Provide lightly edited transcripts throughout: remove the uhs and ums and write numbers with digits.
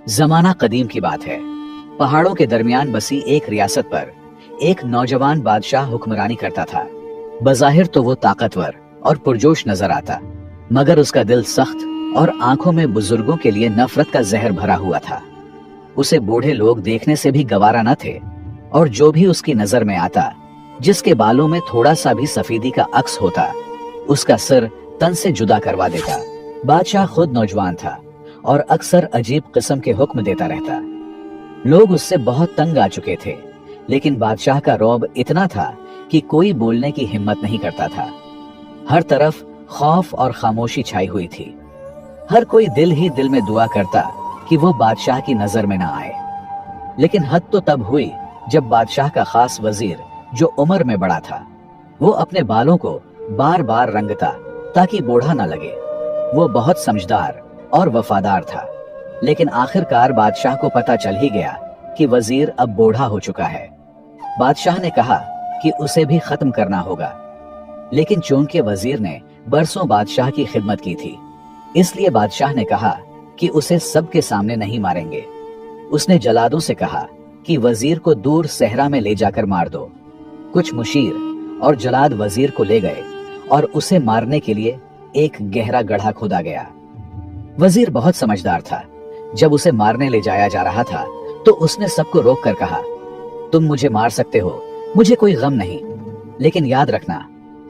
जमाना कदीम की बात है। पहाड़ों के दरमियान बसी एक रियासत पर एक नौजवान बादशाह हुक्मरानी करता था। बज़ाहिर तो वो ताकतवर और पुरजोश नजर आता, मगर उसका दिल सख्त और आंखों में बुजुर्गों के लिए नफरत का जहर भरा हुआ था। उसे बूढ़े लोग देखने से भी गवारा न थे, और जो भी उसकी नजर में आता, जिसके बालों में थोड़ा सा भी सफेदी का अक्स होता, उसका सिर तन से जुदा करवा देता। बादशाह खुद नौजवान था और अक्सर अजीब किस्म के हुक्म देता रहता। लोग उससे बहुत तंग आ चुके थे, लेकिन बादशाह का रौब इतना था कि कोई बोलने की हिम्मत नहीं करता था। हर तरफ खौफ और खामोशी छाई हुई थी। हर कोई दिल ही दिल में दुआ करता कि वो बादशाह की नजर में ना आए। लेकिन हद तो तब हुई जब बादशाह का खास वजीर, जो उम्र में बड़ा था, वो अपने बालों को बार बार रंगता ताकि बूढ़ा ना लगे। वो बहुत समझदार और वफादार था, लेकिन आखिरकार बादशाह को पता चल ही गया कि वजीर अब बूढ़ा हो चुका है। बादशाह ने कहा कि उसे भी खत्म करना होगा, लेकिन चूंकि वजीर ने बरसों बादशाह की खिदमत की थी, इसलिए बादशाह ने कहा कि उसे सबके सामने नहीं मारेंगे। उसने जलादों से कहा कि वजीर को दूर सहरा में ले जाकर मार दो। कुछ मुशीर और जलाद वजीर को ले गए और उसे मारने के लिए एक गहरा गड्ढा खोदा गया। वजीर बहुत समझदार था। जब उसे मारने ले जाया जा रहा था तो उसने सबको रोक कर कहा, तुम मुझे मार सकते हो, मुझे कोई गम नहीं, लेकिन याद रखना,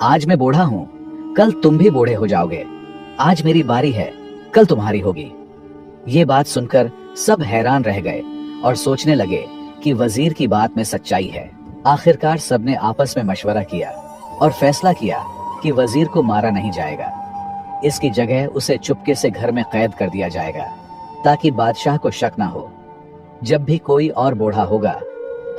आज मैं बूढ़ा हूं, कल तुम भी बूढ़े हो जाओगे। आज मेरी बारी है, कल तुम्हारी होगी। ये बात सुनकर सब हैरान रह गए और सोचने लगे कि वजीर की बात में सच्चाई है। आखिरकार सबने आपस में मशवरा किया और फैसला किया कि वजीर को मारा नहीं जाएगा। इसकी जगह उसे चुपके से घर में कैद कर दिया जाएगा, ताकि बादशाह को शक ना हो। जब भी कोई और बूढ़ा होगा,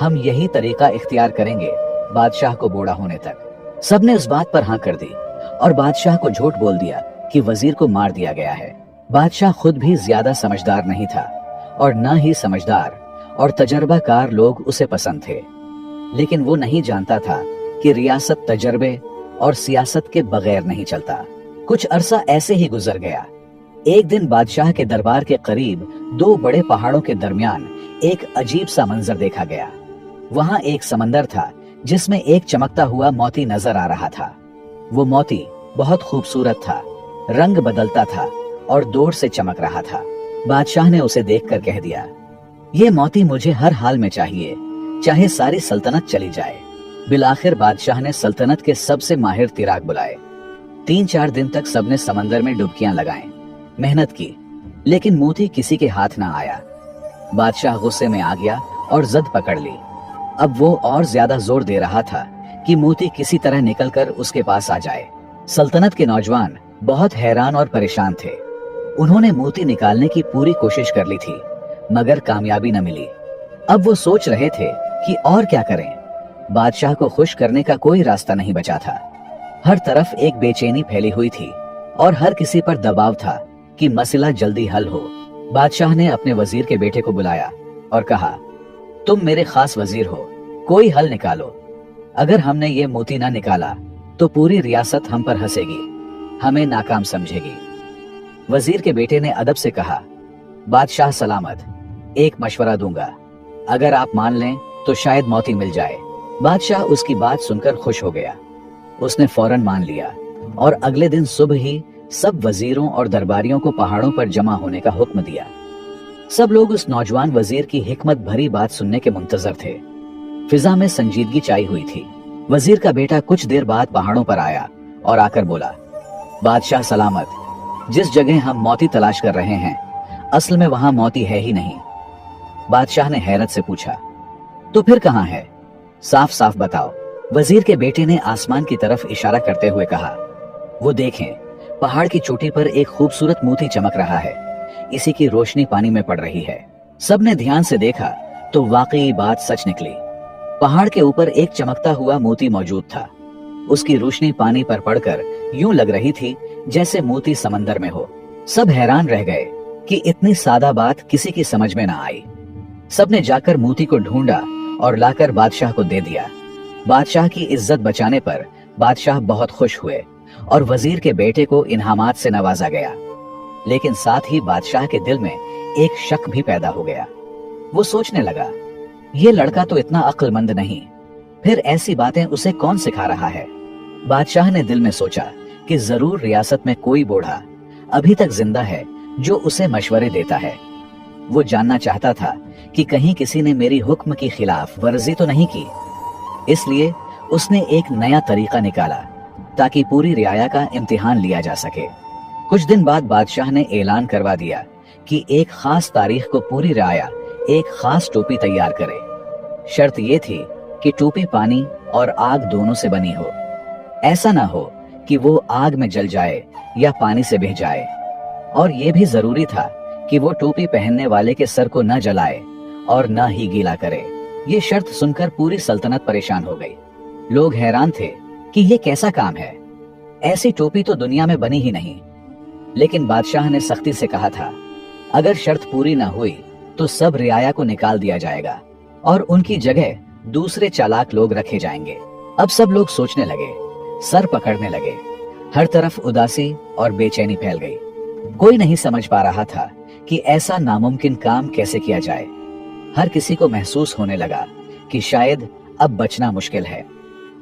हम यही तरीका इख्तियार करेंगे बादशाह को बूढ़ा होने तक। सबने उस बात पर हाँ कर दी और बादशाह को झूठ बोल दिया कि वजीर को मार दिया गया है। बादशाह खुद भी ज्यादा समझदार नहीं था, और न ही समझदार और तजर्बाकार लोग उसे पसंद थे। लेकिन वो नहीं जानता था कि रियासत तजर्बे और सियासत के बगैर नहीं चलता। कुछ अरसा ऐसे ही गुजर गया। एक दिन बादशाह के दरबार के करीब दो बड़े पहाड़ों के दरमियान एक अजीब सा मंजर देखा गया। वहां एक समंदर था जिसमें एक चमकता हुआ मोती नजर आ रहा था। वो मोती बहुत खूबसूरत था, रंग बदलता था और दूर से चमक रहा था। बादशाह ने उसे देखकर कह दिया, ये मोती मुझे हर हाल में चाहिए, चाहे सारी सल्तनत चली जाए। बिलाखिर बादशाह ने सल्तनत के सबसे माहिर तिराक बुलाए। 3-4 दिन तक सबने समंदर में डुबकियां लगाएं, मेहनत की, लेकिन मोती किसी के हाथ ना आया। बादशाह गुस्से में आ गया और जद पकड़ ली। अब वो और ज्यादा जोर दे रहा था कि मोती किसी तरह निकलकर उसके पास आ जाए। सल्तनत के नौजवान बहुत हैरान और परेशान थे। उन्होंने मोती निकालने की पूरी कोशिश कर ली थी, मगर कामयाबी न मिली। अब वो सोच रहे थे कि और क्या करें। बादशाह को खुश करने का कोई रास्ता नहीं बचा था। हर तरफ एक बेचैनी फैली हुई थी और हर किसी पर दबाव था कि मसला जल्दी हल हो। बादशाह ने अपने वजीर के बेटे को बुलाया और कहा, तुम मेरे खास वजीर हो, कोई हल निकालो। अगर हमने ये मोती ना निकाला तो पूरी रियासत हम पर हंसेगी, हमें नाकाम समझेगी। वजीर के बेटे ने अदब से कहा, बादशाह सलामत, एक मशवरा दूंगा, अगर आप मान लें तो शायद मोती मिल जाए। बादशाह उसकी बात सुनकर खुश हो गया। उसने फौरन मान लिया और अगले दिन सुबह ही सब वजीरों और दरबारियों को पहाड़ों पर जमा होने का हुक्म दिया। सब लोग उस नौजवान वजीर की हिकमत भरी बात सुनने के मुंतजर थे। फिजा में संजीदगी छाई हुई थी। वजीर का बेटा कुछ देर बाद पहाड़ों पर आया और आकर बोला, बादशाह सलामत, जिस जगह हम मोती तलाश कर रहे हैं, असल में वहां मोती है ही नहीं। बादशाह ने हैरत से पूछा, तो फिर कहां है? साफ साफ बताओ। वजीर के बेटे ने आसमान की तरफ इशारा करते हुए कहा, वो देखें, पहाड़ की चोटी पर एक खूबसूरत मोती चमक रहा है, इसी की रोशनी पानी में पड़ रही है। सबने ध्यान से देखा तो वाकई बात सच निकली। पहाड़ के ऊपर एक चमकता हुआ मोती मौजूद था। उसकी रोशनी पानी पर पड़कर यूं लग रही थी जैसे मोती समंदर में हो। सब हैरान रह गए कि इतनी सादा बात किसी की समझ में ना आई। सबने जाकर मोती को ढूंढा और लाकर बादशाह को दे दिया। बादशाह की इज्जत बचाने पर बादशाह बहुत खुश हुए और वजीर के बेटे को इनामात से नवाजा गया। लेकिन साथ ही बादशाह के दिल में एक शक भी पैदा हो गया। वो सोचने लगा, ये लड़का तो इतना अक्लमंद नहीं, फिर ऐसी बातें उसे कौन सिखा रहा है। बादशाह ने दिल में सोचा कि जरूर रियासत में कोई बूढ़ा अभी तक जिंदा है जो उसे मशवरे देता है। वो जानना चाहता था कि कहीं किसी ने मेरी हुक्म की खिलाफ वर्जी तो नहीं की। इसलिए उसने एक नया तरीका निकाला ताकि पूरी रियाया का इम्तिहान लिया जा सके। कुछ दिन बाद बादशाह ने ऐलान करवा दिया कि एक खास तारीख को पूरी रियाया एक खास टोपी तैयार करे। शर्त ये थी कि टोपी पानी और आग दोनों से बनी हो। ऐसा ना हो कि वो आग में जल जाए या पानी से बह जाए। और ये भी जरूरी था कि वो टोपी पहनने वाले के सर को न जलाए और न ही गीला करे। ये शर्त सुनकर पूरी सल्तनत परेशान हो गई। लोग हैरान थे कि ये कैसा काम है, ऐसी टोपी तो दुनिया में बनी ही नहीं। लेकिन बादशाह ने सख्ती से कहा था, अगर शर्त पूरी ना हुई तो सब रियाया को निकाल दिया जाएगा और उनकी जगह दूसरे चालाक लोग रखे जाएंगे। अब सब लोग सोचने लगे, सर पकड़ने लगे। हर तरफ उदासी और बेचैनी फैल गई। कोई नहीं समझ पा रहा था कि ऐसा नामुमकिन काम कैसे किया जाए। हर किसी को महसूस होने लगा कि शायद अब बचना मुश्किल है।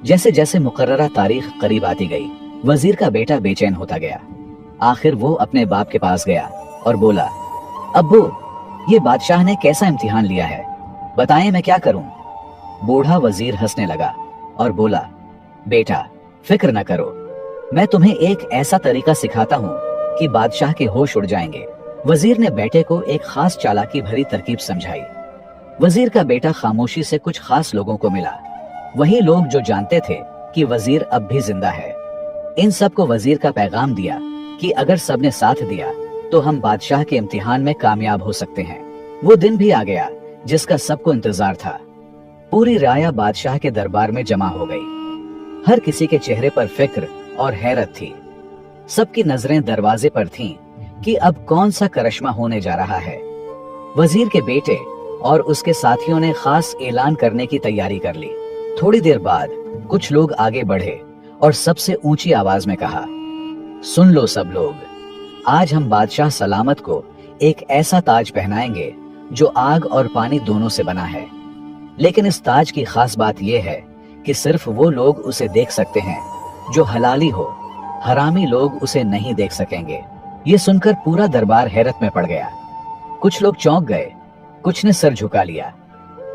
जैसे जैसे मुकर्ररा तारीख करीब आती गई, वजीर का बेटा बेचैन होता गया। आखिर वो अपने बाप के पास गया और बोला, अब्बू, ये बादशाह ने कैसा इम्तिहान लिया है, बताएं मैं क्या करूं। बूढ़ा वजीर हंसने लगा और बोला, बेटा फिक्र न करो, मैं तुम्हें एक ऐसा तरीका सिखाता हूँ कि बादशाह के होश उड़ जाएंगे। वजीर ने बेटे को एक खास चालाकी भरी तरकीब समझाई। वजीर का बेटा खामोशी से कुछ खास लोगों को मिला, वही लोग जो जानते थे कि वजीर अब भी जिंदा है। इन सब को वजीर का पैगाम दिया कि अगर सबने साथ दिया तो हम बादशाह के इम्तिहान में कामयाब हो सकते हैं। वो दिन भी आ गया जिसका सबको इंतजार था। पूरी रियाया बादशाह के दरबार में जमा हो गई। हर किसी के चेहरे पर फिक्र और हैरत थी। सबकी नजरें दरवाजे पर थीं कि अब कौन सा करिश्मा होने जा रहा है। वजीर के बेटे और उसके साथियों ने खास ऐलान करने की तैयारी कर ली। थोड़ी देर बाद कुछ लोग आगे बढ़े और सबसे ऊंची आवाज में कहा, सुन लो सब लोग, आज हम बादशाह सलामत को एक ऐसा ताज पहनाएंगे जो आग और पानी दोनों से बना है। लेकिन इस ताज की खास बात यह है कि सिर्फ वो लोग उसे देख सकते हैं जो हलाली हो, हरामी लोग उसे नहीं देख सकेंगे। ये सुनकर पूरा दरबार हैरत में पड़ गया। कुछ लोग चौंक गए, कुछ ने सर झुका लिया।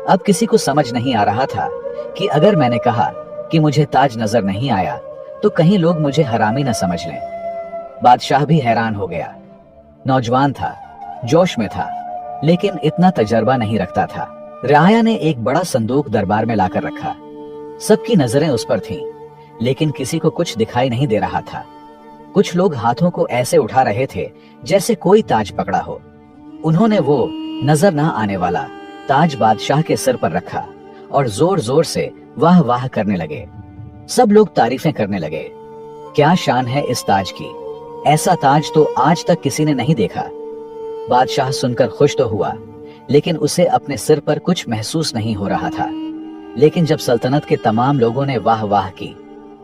अब किसी को समझ नहीं आ रहा था कि अगर मैंने कहा कि मुझे ताज नजर नहीं आया तो कहीं लोग मुझे हरामी न समझ लें। बादशाह भी हैरान हो गया। नौजवान था, जोश में था, लेकिन इतना तजर्बा नहीं रखता था। रियाया ने एक बड़ा संदूक दरबार में लाकर रखा। सबकी नजरें उस पर थीं, लेकिन किसी को कुछ दिखाई नहीं दे रहा था। कुछ लोग हाथों को ऐसे उठा रहे थे जैसे कोई ताज पकड़ा हो। उन्होंने वो नजर न आने वाला ताज बादशाह के सर पर रखा और जोर जोर से वाह वाह करने लगे। सब लोग तारीफें करने लगे। क्या शान है इस ताज की, ऐसा ताज तो आज तक किसी ने नहीं देखा। बादशाह सुनकर खुश तो हुआ, लेकिन उसे अपने सिर पर कुछ महसूस नहीं हो रहा था। लेकिन जब सल्तनत के तमाम लोगों ने वाह वाह की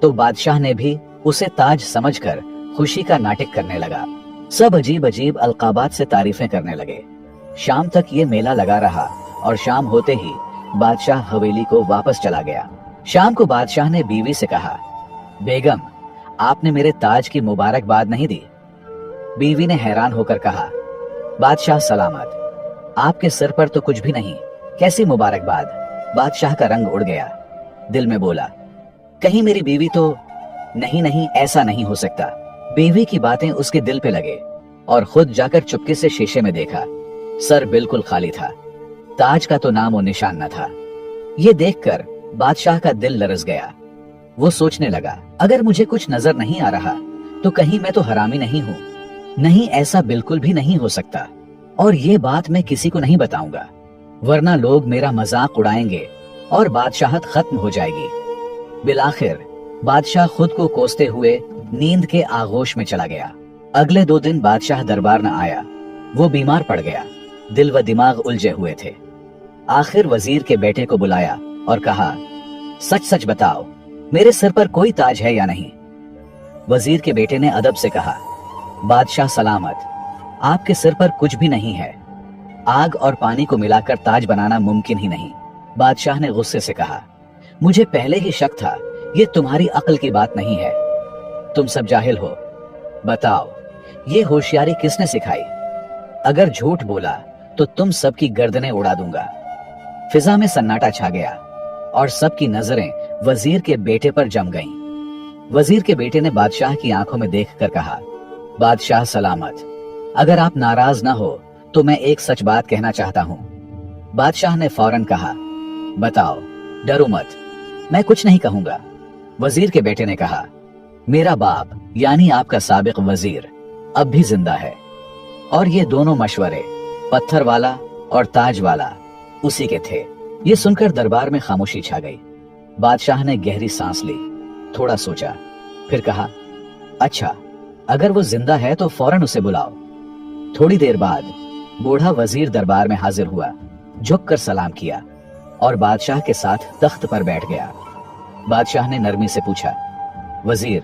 तो बादशाह ने भी उसे ताज समझकर खुशी का नाटक करने लगा। सब अजीब अजीब अलकाबात से तारीफें करने लगे। शाम तक ये मेला लगा रहा और शाम होते ही बादशाह हवेली को वापस चला गया। शाम को बादशाह ने बीवी से कहा, बेगम, आपने मेरे ताज की मुबारकबाद नहीं दी। बीवी ने हैरान होकर कहा, बादशाह सलामत, आपके सिर पर तो कुछ भी नहीं, कैसी मुबारकबाद। बादशाह का रंग उड़ गया। दिल में बोला, कहीं मेरी बीवी तो नहीं, नहीं ऐसा नहीं हो सकता। बीवी की बातें उसके दिल पे लगे और खुद जाकर चुपके से शीशे में देखा। सर बिल्कुल खाली था, ताज का तो नाम और निशान न था। ये देखकर बादशाह का दिल लरस गया। वो सोचने लगा, अगर मुझे कुछ नजर नहीं आ रहा तो कहीं मैं तो हरामी नहीं हूँ। नहीं, ऐसा बिल्कुल भी नहीं हो सकता और ये बात मैं किसी को नहीं बताऊंगा, वरना लोग मेरा मजाक उड़ाएंगे और बादशाहत खत्म हो जाएगी। बिलाखिर बादशाह खुद को कोसते हुए नींद के आगोश में चला गया। अगले 2 दिन बादशाह दरबार न आया। वो बीमार पड़ गया, दिल व दिमाग उलझे हुए थे। आखिर वजीर के बेटे को बुलाया और कहा, सच सच बताओ, मेरे सिर पर कोई ताज है या नहीं। वजीर के बेटे ने अदब से कहा, बादशाह सलामत, आपके सिर पर कुछ भी नहीं है। आग और पानी को मिलाकर ताज बनाना मुमकिन ही नहीं। बादशाह ने गुस्से से कहा, मुझे पहले ही शक था, ये तुम्हारी अक्ल की बात नहीं है, तुम सब जाहिल हो। बताओ, ये होशियारी किसने सिखाई? अगर झूठ बोला तो तुम सबकी गर्दनें उड़ा दूंगा। फिजा में सन्नाटा छा गया और सबकी नजरें वजीर के बेटे पर जम गईं। वजीर के बेटे ने बादशाह की आंखों में देखकर कहा, बादशाह सलामत, अगर आप नाराज ना हो तो मैं एक सच बात कहना चाहता हूं। बादशाह ने फौरन कहा, बताओ, डरो मत, मैं कुछ नहीं कहूंगा। वजीर के बेटे ने कहा, मेरा बाप यानी आपका साबिक वजीर अब भी जिंदा है और ये दोनों मशवरे, पत्थर वाला और ताज वाला, उसी के थे। ये सुनकर दरबार में खामोशी छा गई। बादशाह ने गहरी सांस ली, थोड़ा सोचा, फिर कहा, अच्छा, अगर वो जिंदा है तो फौरन उसे बुलाओ। थोड़ी देर बाद बूढ़ा वजीर दरबार में हाजिर हुआ, झुककर सलाम किया और बादशाह के साथ तख्त पर बैठ गया। बादशाह ने नरमी से पूछा, वजीर,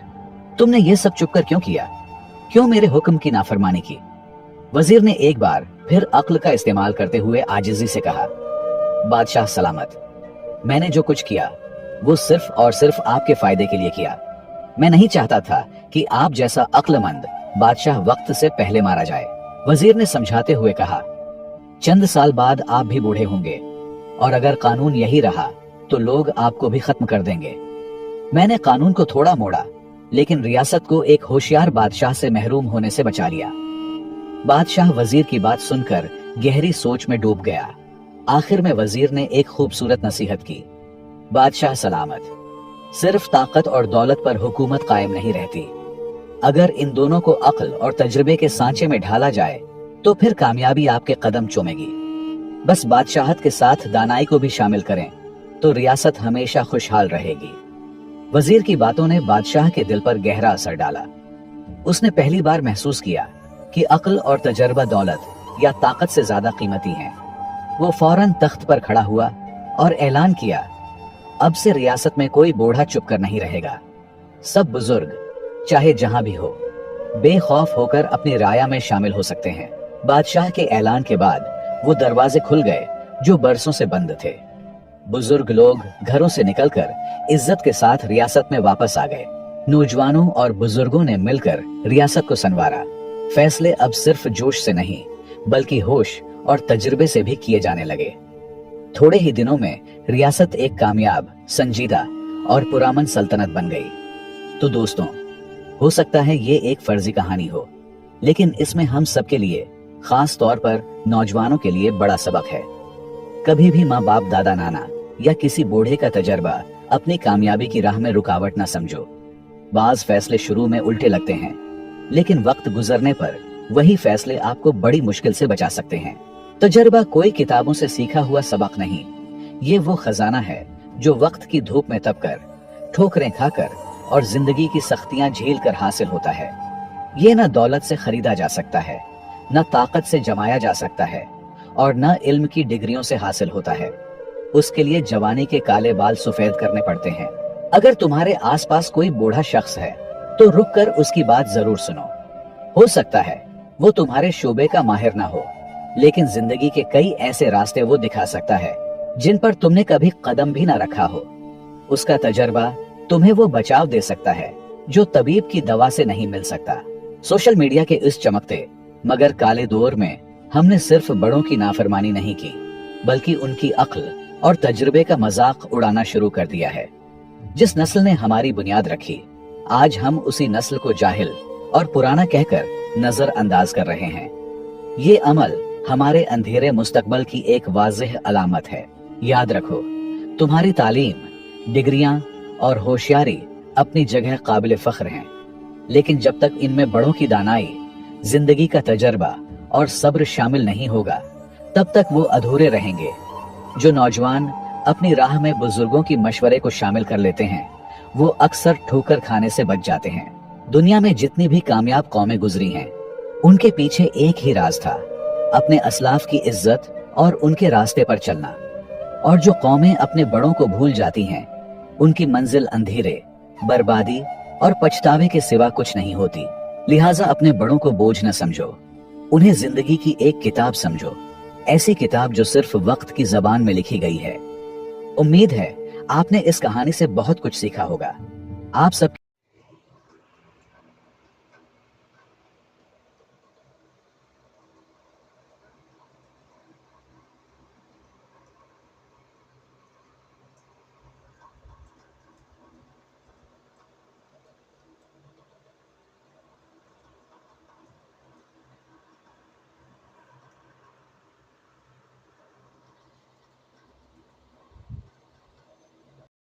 तुमने ये सब चुप कर क्यों किया? क्यों मेरे हुक्म की नाफरमानी की? वजीर ने एक बार फिर अक्ल का इस्तेमाल करते हुए आजिजी से कहा, बादशाह सलामत, मैंने जो कुछ किया वो सिर्फ और सिर्फ आपके फायदे के लिए किया। मैं नहीं चाहता था कि आप जैसा अक्लमंद बादशाह वक्त से पहले मारा जाए। वजीर ने समझाते हुए कहा, चंद साल बाद आप भी बूढ़े होंगे और अगर कानून यही रहा तो लोग आपको भी खत्म कर देंगे। मैंने कानून को थोड़ा मोड़ा, लेकिन रियासत को एक होशियार बादशाह से महरूम होने से बचा लिया। बादशाह वजीर की बात सुनकर गहरी सोच में डूब गया। आखिर में वजीर ने एक खूबसूरत नसीहत की, बादशाह सलामत, सिर्फ ताकत और दौलत पर हुकूमत कायम नहीं रहती। अगर इन दोनों को अक्ल और तजुर्बे के सांचे में ढाला जाए तो फिर कामयाबी आपके कदम चूमेगी। बस बादशाहत के साथ दानाई को भी शामिल करें तो रियासत हमेशा खुशहाल रहेगी। वजीर की बातों ने बादशाह के दिल पर गहरा असर डाला। उसने पहली बार महसूस किया कि अक्ल और तजर्बा दौलत या ताकत से ज्यादा कीमती हैं। वो फौरन तख्त पर खड़ा हुआ और ऐलान किया, अब से रियासत में कोई बूढ़ा चुप कर नहीं रहेगा। सब बुजुर्ग चाहे जहां भी हो बेखौफ होकर अपनी राया में शामिल हो सकते हैं। बादशाह के ऐलान के बाद वो दरवाजे खुल गए जो बरसों से बंद थे। बुजुर्ग लोग घरों से निकलकर इज्जत के साथ रियासत में वापस आ गए। नौजवानों और बुजुर्गों ने मिलकर रियासत को संवारा। फैसले अब सिर्फ जोश से नहीं बल्कि होश और तजुर्बे से भी किए जाने लगे। थोड़े ही दिनों में रियासत एक कामयाब, संजीदा और पुरामन सल्तनत बन गई। तो दोस्तों, हो सकता है ये एक फर्जी कहानी हो, लेकिन इसमें हम सबके लिए, खास तौर पर नौजवानों के लिए बड़ा सबक है। कभी भी माँ बाप, दादा नाना या किसी बूढ़े का तजर्बा अपनी कामयाबी की राह में रुकावट ना समझो। बाज फैसले शुरू में उल्टे लगते हैं, लेकिन वक्त गुजरने पर वही फैसले आपको बड़ी मुश्किल से बचा सकते हैं। तजर्बा कोई किताबों से सीखा हुआ सबक नहीं, ये वो खजाना है जो वक्त की धूप में तपकर, ठोकरें खाकर और जिंदगी की सख्तियां झेल कर हासिल होता है। ये न दौलत से खरीदा जा सकता है, न ताकत से जमाया जा सकता है और न इल्म की डिग्रियों से हासिल होता है। उसके लिए जवानी के काले बाल सफेद करने पड़ते हैं। अगर तुम्हारे आसपास कोई बूढ़ा शख्स है तो रुक कर उसकी बात जरूर सुनो। हो सकता है वो तुम्हारे शोबे का माहिर ना हो, लेकिन जिंदगी के कई ऐसे रास्ते वो दिखा सकता है जिन पर तुमने कभी कदम भी ना रखा हो। उसका तजर्बा तुम्हें वो बचाव दे सकता है जो तबीब की दवा से नहीं मिल सकता। सोशल मीडिया के इस चमकते मगर काले दौर में हमने सिर्फ बड़ों की नाफरमानी नहीं की, बल्कि उनकी अक्ल और तजुर्बे का मजाक उड़ाना शुरू कर दिया है। जिस नस्ल ने हमारी बुनियाद रखी, आज हम उसी नस्ल को जाहिल और पुराना कहकर नजरअंदाज कर रहे हैं। ये अमल हमारे अंधेरे मुस्तकबल की एक वाज़ेह अलामत है। याद रखो, तुम्हारी तालीम, डिग्रियां और होशियारी अपनी जगह काबिल फख्र हैं, लेकिन जब तक इनमें बड़ों की दानाई, जिंदगी का तजर्बा और सब्र शामिल नहीं होगा, तब तक वो अधूरे रहेंगे। जो नौजवान अपनी राह में बुजुर्गों की मशवरे को शामिल कर लेते हैं, वो अक्सर ठोकर खाने से बच जाते हैं। दुनिया में जितनी भी कामयाब कौमें गुजरी हैं, उनके पीछे एक ही राज था, अपने असलाफ की इज्जत और उनके रास्ते पर चलना। और जो कौमें अपने बड़ों को भूल जाती हैं, उनकी मंजिल अंधेरे, बर्बादी और पछतावे के सिवा कुछ नहीं होती। लिहाजा अपने बड़ों को बोझ न समझो, उन्हें जिंदगी की एक किताब समझो ایسی کتاب جو صرف وقت کی زبان میں لکھی گئی ہے۔ امید ہے آپ نے اس کہانی سے بہت کچھ سیکھا ہوگا۔ آپ سب